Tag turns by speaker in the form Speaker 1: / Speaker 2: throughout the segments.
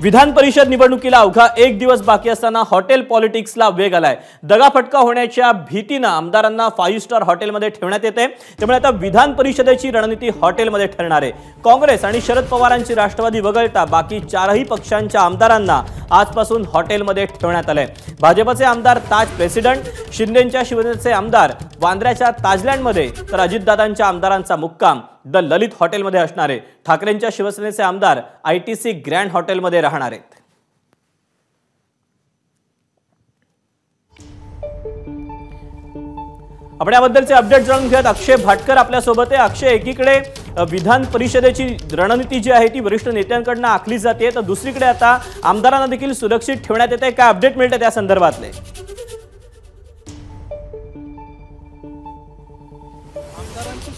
Speaker 1: विधान परिषद निवडणुकीला अवघा एक दिवस बाकी असताना हॉटेल पॉलिटिक्सला वेग आलाय। दगाफटका होण्याच्या भीतीने आमदारांना 5 स्टार हॉटेलमध्ये ठेवण्यात येते। त्यामुळे आता विधान परिषदेची रणनीती हॉटेलमध्ये ठरणार आहे। काँग्रेस आणि शरद पवारांची राष्ट्रवादी वगळता बाकी 4ही पक्षांच्या आमदारांना आजपासून हॉटेलमध्ये ठेवण्यात आले। भाजपचे आमदार ताज प्रेसिडेंट, शिंदेंच्या शिवसेनेचे आमदार वांद्र्याच्या ताजलँडमध्ये, तर अजितदादांच्या आमदारांचा मुक्काम द ललित हॉटेलमध्ये असणार आहे। ठाकरेंच्या शिवसेनेचे आमदार ITC ग्रँड हॉटेलमध्ये राहणार आहेत। आपण याबद्दलचे अपडेट जाणून घेऊयात। अक्षय भाटकर आपल्या सोबत आहे। अक्षय, एकीकडे विधान परिषदेची रणनीती जी आहे ती वरिष्ठ नेत्यांकडून आखली जाते, तर दुसरीकडे आता आमदारांना देखील सुरक्षित ठेवण्यात येते। काय अपडेट मिळते त्या संदर्भातले?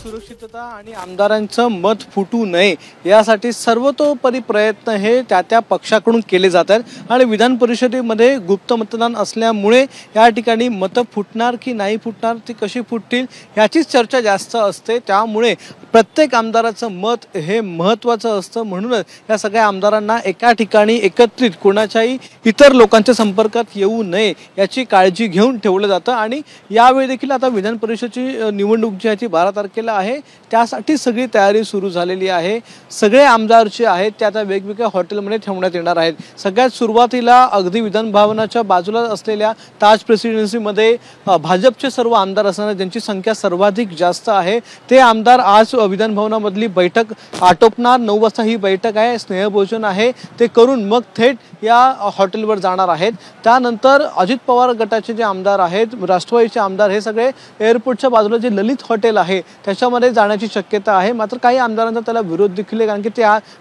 Speaker 2: सुरक्षितता आणि आमदारांचं मत फुटू नये यासाठी सर्वतोपरी प्रयत्न हे त्या पक्षाकडून केले जातात आणि विधान परिषदेमध्ये गुप्त मतदान असल्यामुळे या ठिकाणी मतं फुटणार की नाही फुटणार, ती कशी फुटतील याचीच चर्चा जास्त असते। त्यामुळे प्रत्येक आमदाराचं मत हे महत्त्वाचं असतं। म्हणूनच या सगळ्या आमदारांना एका ठिकाणी एकत्रित कोणाच्याही इतर लोकांच्या संपर्कात येऊ नये याची काळजी घेऊन ठेवलं जातं आणि यावेळी देखील आता विधान परिषदेची निवडणूक जी आहे ती 12 तारखेला आहे, त्यासाठी सगळी तयारी सुरू झालेली आहे। सगळे आमदार जे आहेत ते आता वेगवेगळ्या हॉटेलमध्ये ठेवण्यात येणार आहेत। सगळ्यात सुरुवातीला अगदी विधान भवनाच्या बाजूला असलेल्या ताज प्रेसिडेन्सीमध्ये भाजपचे सर्व आमदार असणार, ज्यांची संख्या सर्वाधिक जास्त आहे, ते आमदार आज विधान भवनामधली बैठक आटोपणार। 9 वाजता ही बैठक आहे, स्नेहभोजन आहे, ते करून मग थेट या हॉटेलवर जाणार आहेत। त्यानंतर अजित पवार गटाचे जे आमदार आहेत, राष्ट्रवादीचे आमदार, हे सगळे एअरपोर्टच्या बाजूला जे ललित हॉटेल आहे त्याच्यामध्ये जाण्याची शक्यता आहे। मात्र काही आमदारांचा त्याला विरोध देखील आहे, कारण की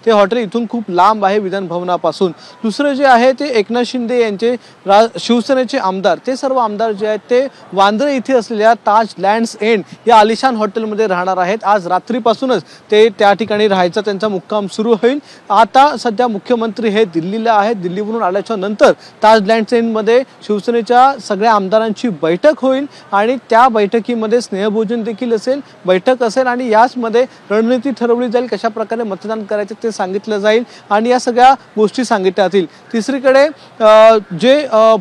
Speaker 2: ते हॉटेल इथून खूप लांब आहे विधान भवनापासून। दुसरे जे आहे ते एकनाथ शिंदे यांचे शिवसेनेचे आमदार, ते सर्व आमदार जे आहेत ते वांद्रे इथे असलेल्या ताज लँड्स एंड या आलिशान हॉटेलमध्ये राहणार आहेत। आज रात्रीपासूनच ते त्या ठिकाणी राहायचा त्यांचा मुक्काम सुरू होईल। आता सध्या मुख्यमंत्री हे दिल्लीला आहेत। दिल्लीवरून आल्याच्या नंतर ताज लँड्स एंडमध्ये शिवसेनेच्या सगळ्या आमदारांची बैठक होईल आणि त्या बैठकीमध्ये स्नेहभोजन देखील असेल, बैठक असेल आणि याचमध्ये रणनीती ठरवली जाईल, कशा प्रकारे मतदान करायचे ते सांगितलं जाईल आणि या सगळ्या गोष्टी सांगितल्या जातील। तिसरीकडे जे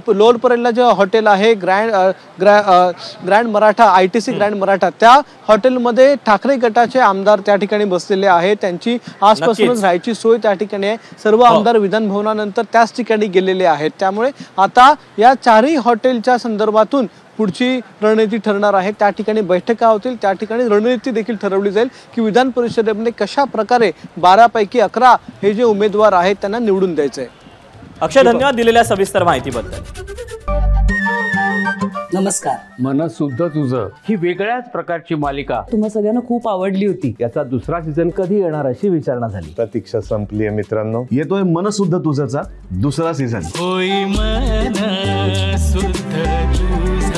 Speaker 2: लोअर परेलला जे हॉटेल आहे grand Maratha, ITC grand Maratha, त्या हॉटेलमध्ये ठाकरे गटाचे आमदार त्या ठिकाणी बसलेले आहेत। त्यांची आजपासूनच राहायची सोय त्या ठिकाणी आहे। सर्व आमदार विधान भवनानंतर त्याच ठिकाणी गेलेले आहेत। त्यामुळे आता या 4ही हॉटेलच्या संदर्भातून पुढची रणनीती ठरणार आहे। त्या ठिकाणी बैठका होतील, त्या ठिकाणी रणनीती देखील ठरवली जाईल की विधान परिषदेमध्ये कशा प्रकारे 12 पैकी 11 हे जे उमेदवार आहेत त्यांना निवडून द्यायचे।
Speaker 1: अक्षय, धन्यवाद दिलेल्या सविस्तर माहितीबद्दल।
Speaker 3: नमस्कार।
Speaker 4: मन शुद्ध तुझं ही वेगळ्याच प्रकारची मालिका
Speaker 3: तुम्हा सगळ्यांना खूप आवडली होती।
Speaker 4: याचा दुसरा सीझन कधी येणार अशी विचारणा झाली।
Speaker 5: प्रतीक्षा संपली आहे मित्रांनो, येतोय मन शुद्ध तुझंचा दुसरा सीझन।
Speaker 6: होई मन शुद्ध तुझं।